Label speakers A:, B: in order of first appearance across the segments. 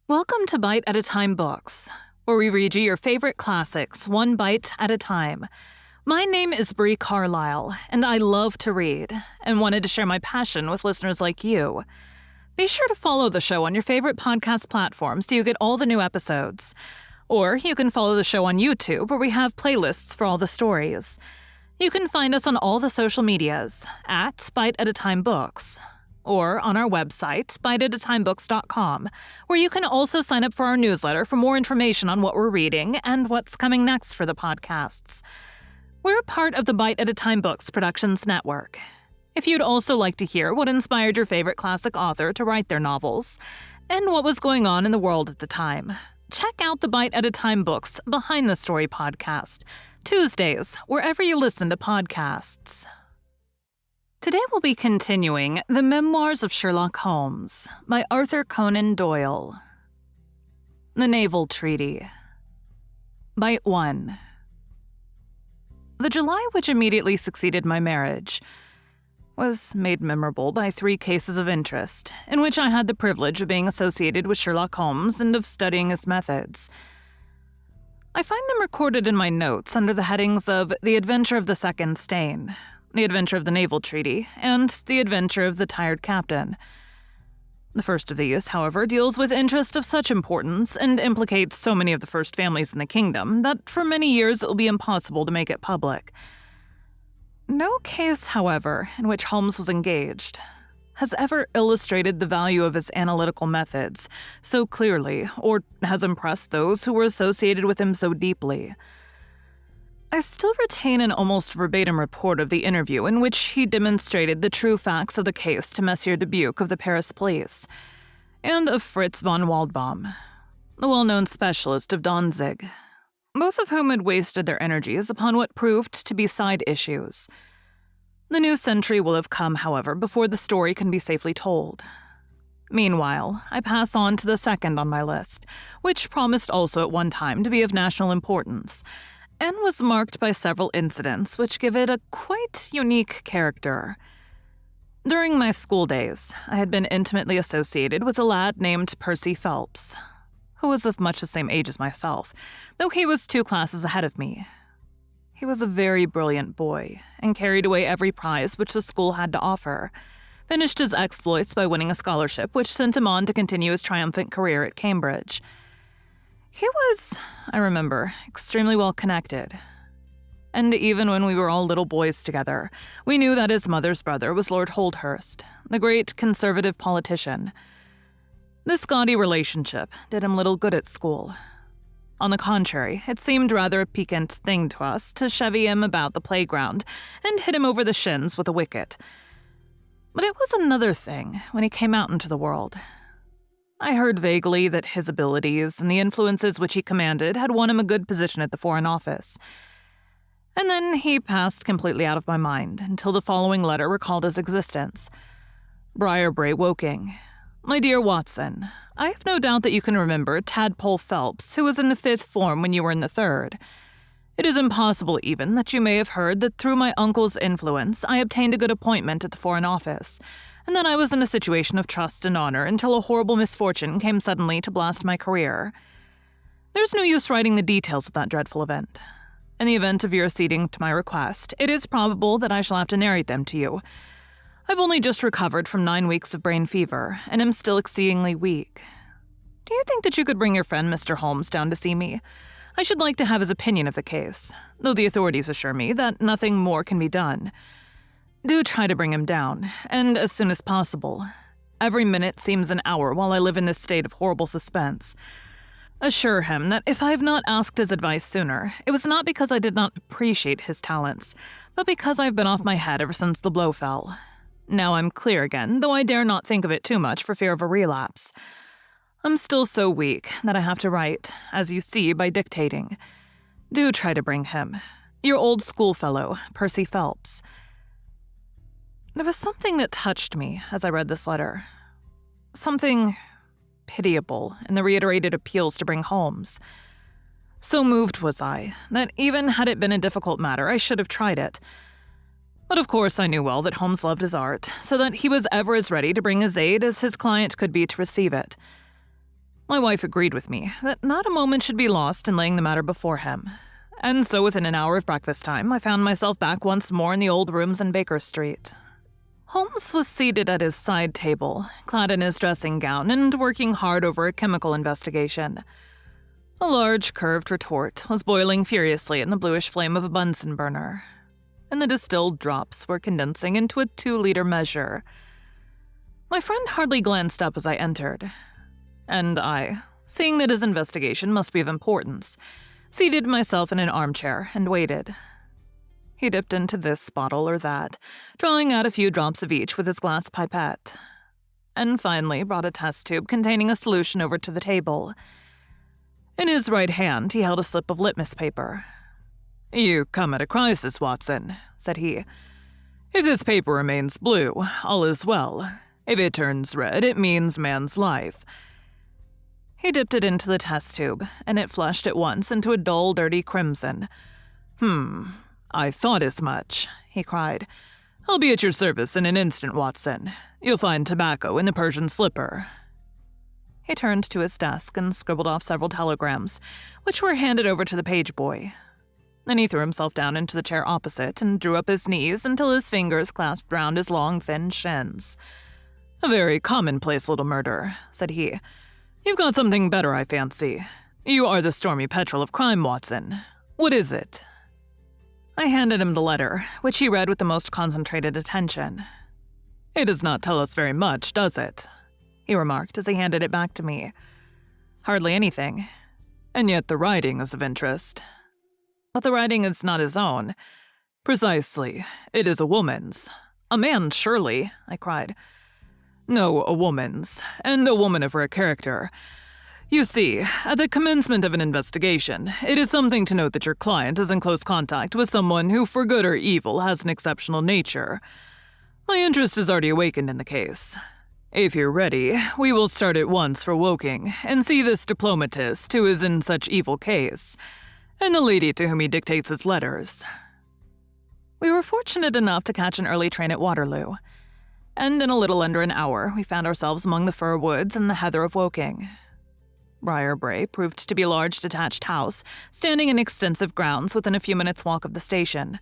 A: Welcome to Bite at a Time Books, where we read you your favorite classics one bite at a time. My name is Bree Carlile, and I love to read, and wanted to share my passion with listeners like you. Be sure to follow the show on your favorite podcast platforms so you get all the new episodes. Or you can follow the show on YouTube, where we have playlists for all the stories. You can find us on all the social medias, at Bite at a Time Books, or on our website, biteatatimebooks.com, where you can also sign up for our newsletter for more information on what we're reading and what's coming next for the podcasts. We're a part of the Bite at a Time Books Productions Network. If you'd also like to hear what inspired your favorite classic author to write their novels, and what was going on in the world at the time, check out the Bite at a Time Books Behind the Story podcast, Tuesdays, wherever you listen to podcasts. Today we'll be continuing The Memoirs of Sherlock Holmes by Arthur Conan Doyle. The Naval Treaty. Bite 1. The July which immediately succeeded my marriage was made memorable by 3 cases of interest, in which I had the privilege of being associated with Sherlock Holmes and of studying his methods. I find them recorded in my notes under the headings of The Adventure of the Second Stain, The Adventure of the Naval Treaty, and The Adventure of the Tired Captain. The first of these, however, deals with interest of such importance and implicates so many of the first families in the kingdom that for many years it will be impossible to make it public. No case, however, in which Holmes was engaged has ever illustrated the value of his analytical methods so clearly or has impressed those who were associated with him so deeply. I still retain an almost verbatim report of the interview in which he demonstrated the true facts of the case to Monsieur Dubuque of the Paris police, and of Fritz von Waldbaum, the well-known specialist of Danzig, both of whom had wasted their energies upon what proved to be side issues. The new century will have come, however, before the story can be safely told. Meanwhile, I pass on to the second on my list, which promised also at one time to be of national importance, and was marked by several incidents which give it a quite unique character. During my school days, I had been intimately associated with a lad named Percy Phelps, who was of much the same age as myself, though he was 2 classes ahead of me. He was a very brilliant boy, and carried away every prize which the school had to offer, finished his exploits by winning a scholarship which sent him on to continue his triumphant career at Cambridge. He was, I remember, extremely well connected. And even when we were all little boys together, we knew that his mother's brother was Lord Holdhurst, the great conservative politician. This gaudy relationship did him little good at school. On the contrary, it seemed rather a piquant thing to us to chevy him about the playground and hit him over the shins with a wicket. But it was another thing when he came out into the world. I heard vaguely that his abilities and the influences which he commanded had won him a good position at the Foreign Office. And then he passed completely out of my mind until the following letter recalled his existence. Briarbrae, Woking. My dear Watson, I have no doubt that you can remember Tadpole Phelps, who was in the 5th form when you were in the 3rd. It is impossible even that you may have heard that through my uncle's influence I obtained a good appointment at the Foreign Office, and that I was in a situation of trust and honor until a horrible misfortune came suddenly to blast my career. There's no use writing the details of that dreadful event. In the event of your acceding to my request, it is probable that I shall have to narrate them to you. I've only just recovered from 9 weeks of brain fever, and am still exceedingly weak. Do you think that you could bring your friend Mr. Holmes down to see me? I should like to have his opinion of the case, though the authorities assure me that nothing more can be done. Do try to bring him down, and as soon as possible. Every minute seems an hour while I live in this state of horrible suspense. Assure him that if I have not asked his advice sooner, it was not because I did not appreciate his talents, but because I've been off my head ever since the blow fell. Now I'm clear again, though I dare not think of it too much for fear of a relapse. I'm still so weak that I have to write, as you see, by dictating. Do try to bring him. Your old schoolfellow, Percy Phelps. There was something that touched me as I read this letter. Something pitiable in the reiterated appeals to bring Holmes. So moved was I, that even had it been a difficult matter, I should have tried it. But of course I knew well that Holmes loved his art, so that he was ever as ready to bring his aid as his client could be to receive it. My wife agreed with me that not a moment should be lost in laying the matter before him, and so within an hour of breakfast time, I found myself back once more in the old rooms in Baker Street. Holmes was seated at his side table, clad in his dressing gown and working hard over a chemical investigation. A large, curved retort was boiling furiously in the bluish flame of a Bunsen burner, and the distilled drops were condensing into a 2-liter measure. My friend hardly glanced up as I entered, and I, seeing that his investigation must be of importance, seated myself in an armchair and waited. He dipped into this bottle or that, drawing out a few drops of each with his glass pipette, and finally brought a test tube containing a solution over to the table. In his right hand, he held a slip of litmus paper. "You come at a crisis, Watson," said he. "If this paper remains blue, all is well. If it turns red, it means man's life." He dipped it into the test tube, and it flushed at once into a dull, dirty crimson. I thought as much," he cried. "I'll be at your service in an instant, Watson. You'll find tobacco in the Persian slipper." He turned to his desk and scribbled off several telegrams, which were handed over to the page boy. Then he threw himself down into the chair opposite and drew up his knees until his fingers clasped round his long, thin shins. "A very commonplace little murder," said he. "You've got something better, I fancy. You are the stormy petrel of crime, Watson. What is it?" I handed him the letter, which he read with the most concentrated attention. "It does not tell us very much, does it?" he remarked as he handed it back to me. "Hardly anything. And yet the writing is of interest." "But the writing is not his own." "Precisely. It is a woman's." "A man's, surely," I cried. "No, a woman's, and a woman of rare character. You see, at the commencement of an investigation, it is something to note that your client is in close contact with someone who, for good or evil, has an exceptional nature. My interest is already awakened in the case. If you're ready, we will start at once for Woking and see this diplomatist who is in such evil case, and the lady to whom he dictates his letters." We were fortunate enough to catch an early train at Waterloo, and in a little under an hour we found ourselves among the fir woods and the heather of Woking. Briarbrae proved to be a large detached house, standing in extensive grounds within a few minutes' walk of the station.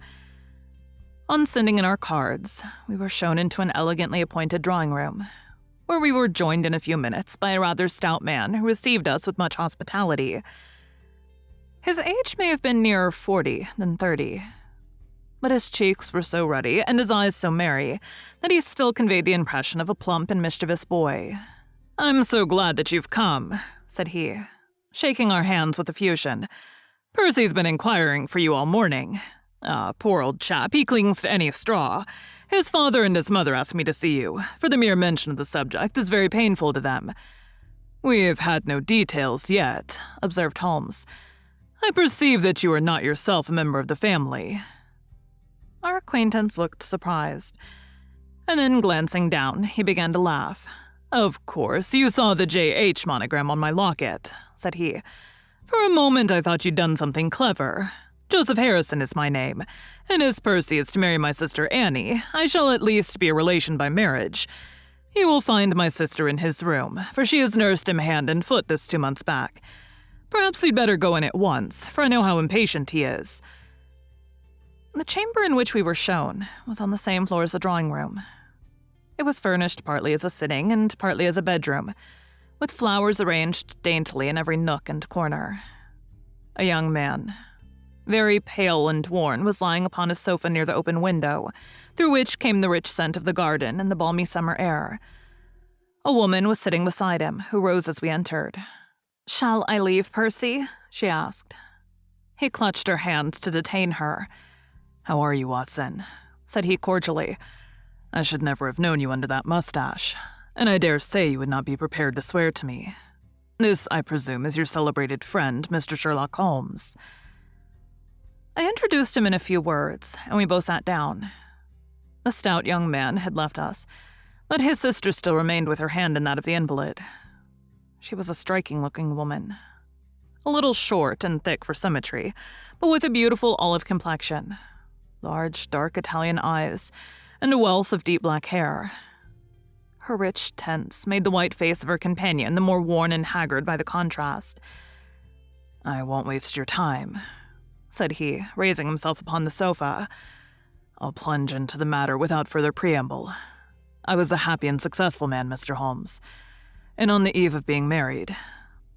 A: On sending in our cards, we were shown into an elegantly appointed drawing room, where we were joined in a few minutes by a rather stout man who received us with much hospitality. His age may have been nearer 40 than 30, but his cheeks were so ruddy and his eyes so merry that he still conveyed the impression of a plump and mischievous boy. "I'm so glad that you've come," said he, shaking our hands with effusion. "Percy's been inquiring for you all morning. Poor old chap, he clings to any straw. His father and his mother asked me to see you, for the mere mention of the subject is very painful to them." "We've had no details yet," observed Holmes. "I perceive that you are not yourself a member of the family." Our acquaintance looked surprised, and then glancing down, he began to laugh. "Of course, you saw the J.H. monogram on my locket," said he. "For a moment I thought you'd done something clever. Joseph Harrison is my name, and as Percy is to marry my sister Annie, I shall at least be a relation by marriage. You will find my sister in his room, for she has nursed him hand and foot this 2 months back. Perhaps we'd better go in at once, for I know how impatient he is." The chamber in which we were shown was on the same floor as the drawing room. It was furnished partly as a sitting and partly as a bedroom, with flowers arranged daintily in every nook and corner. A young man, very pale and worn, was lying upon a sofa near the open window, through which came the rich scent of the garden and the balmy summer air. A woman was sitting beside him, who rose as we entered. "Shall I leave, Percy?" she asked. He clutched her hand to detain her. "How are you, Watson?" said he cordially. "I should never have known you under that mustache, and I dare say you would not be prepared to swear to me. This, I presume, is your celebrated friend, Mr. Sherlock Holmes." I introduced him in a few words, and we both sat down. The stout young man had left us, but his sister still remained with her hand in that of the invalid. She was a striking-looking woman, a little short and thick for symmetry, but with a beautiful olive complexion, large, dark Italian eyes, and a wealth of deep black hair. Her rich tints made the white face of her companion the more worn and haggard by the contrast. "I won't waste your time," said he, raising himself upon the sofa. "I'll plunge into the matter without further preamble. I was a happy and successful man, Mr. Holmes, and on the eve of being married,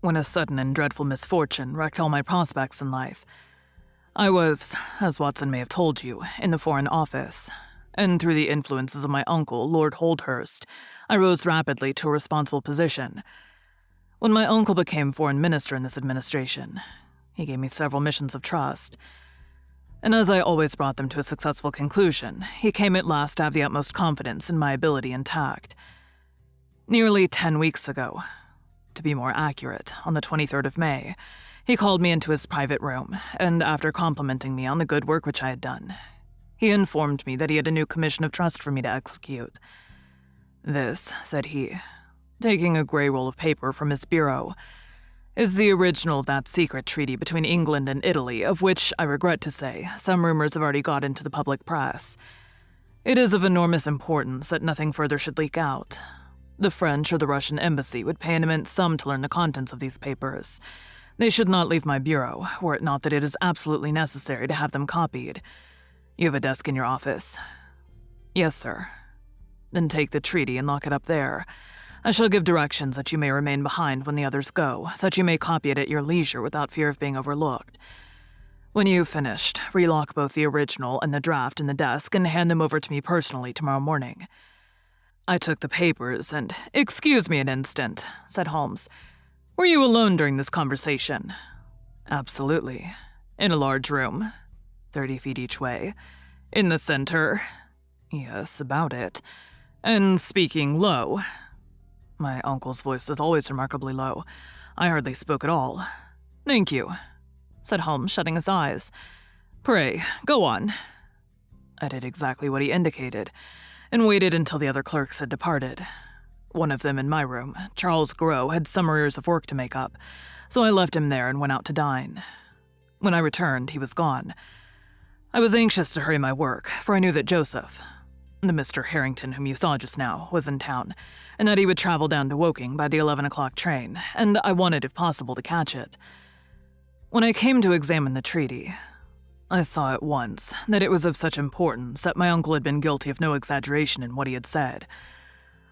A: when a sudden and dreadful misfortune wrecked all my prospects in life. I was, as Watson may have told you, in the Foreign Office, and through the influences of my uncle, Lord Holdhurst, I rose rapidly to a responsible position. When my uncle became Foreign Minister in this administration, he gave me several missions of trust, and as I always brought them to a successful conclusion, he came at last to have the utmost confidence in my ability and tact. Nearly 10 weeks ago, to be more accurate, on the 23rd of May, he called me into his private room, and after complimenting me on the good work which I had done, he informed me that he had a new commission of trust for me to execute. "This," said he, taking a grey roll of paper from his bureau, "is the original of that secret treaty between England and Italy, of which, I regret to say, some rumors have already got into the public press. It is of enormous importance that nothing further should leak out. The French or the Russian embassy would pay an immense sum to learn the contents of these papers. They should not leave my bureau, were it not that it is absolutely necessary to have them copied. You have a desk in your office?" "Yes, sir." "Then take the treaty and lock it up there. I shall give directions that you may remain behind when the others go, so that you may copy it at your leisure without fear of being overlooked. When you've finished, relock both the original and the draft in the desk and hand them over to me personally tomorrow morning." I took the papers and— "Excuse me an instant," said Holmes. "Were you alone during this conversation?" "Absolutely. In a large room, 30 feet each way. In the center?" "Yes, about it. And speaking low?" "My uncle's voice is always remarkably low. I hardly spoke at all." "Thank you," said Holmes, shutting his eyes. "Pray, go on." I did exactly what he indicated, and waited until the other clerks had departed. One of them in my room, Charles Gros, had some arrears of work to make up, so I left him there and went out to dine. When I returned, he was gone. I was anxious to hurry my work, for I knew that Joseph, the Mr. Harrington whom you saw just now, was in town, and that he would travel down to Woking by the 11 o'clock train, and I wanted, if possible, to catch it. When I came to examine the treaty, I saw at once that it was of such importance that my uncle had been guilty of no exaggeration in what he had said.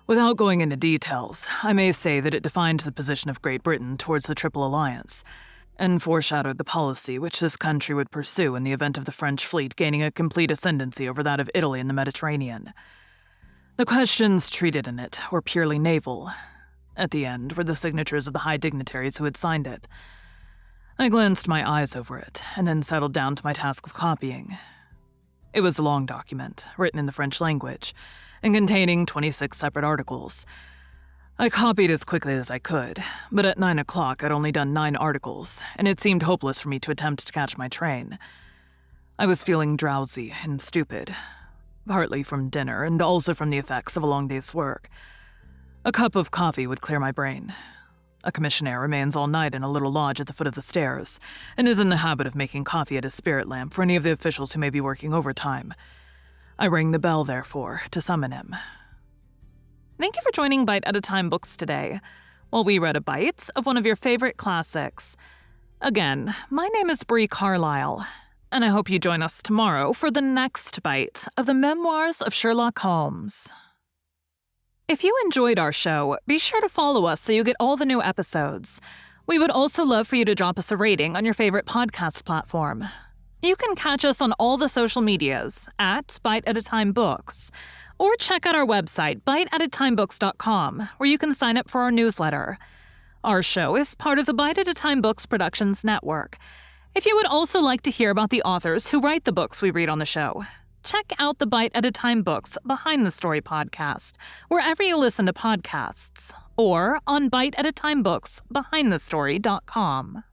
A: Without going into details, I may say that it defined the position of Great Britain towards the Triple Alliance, and foreshadowed the policy which this country would pursue in the event of the French fleet gaining a complete ascendancy over that of Italy in the Mediterranean. The questions treated in it were purely naval. At the end were the signatures of the high dignitaries who had signed it. I glanced my eyes over it, and then settled down to my task of copying. It was a long document, written in the French language, and containing 26 separate articles. I copied as quickly as I could, but at 9 o'clock I'd only done 9 articles, and it seemed hopeless for me to attempt to catch my train. I was feeling drowsy and stupid, partly from dinner and also from the effects of a long day's work. A cup of coffee would clear my brain. A commissionaire remains all night in a little lodge at the foot of the stairs, and is in the habit of making coffee at his spirit lamp for any of the officials who may be working overtime. I rang the bell, therefore, to summon him.
B: Thank you for joining Bite at a Time Books today, while we read a bite of one of your favorite classics. Again, my name is Bree Carlile, and I hope you join us tomorrow for the next bite of the Memoirs of Sherlock Holmes. If you enjoyed our show, be sure to follow us so you get all the new episodes. We would also love for you to drop us a rating on your favorite podcast platform. You can catch us on all the social medias at Bite at a Time Books, or check out our website, biteatatimebooks.com, where you can sign up for our newsletter. Our show is part of the Bite at a Time Books Productions Network. If you would also like to hear about the authors who write the books we read on the show, check out the Bite at a Time Books Behind the Story podcast, wherever you listen to podcasts, or on biteatatimebooksbehindthestory.com.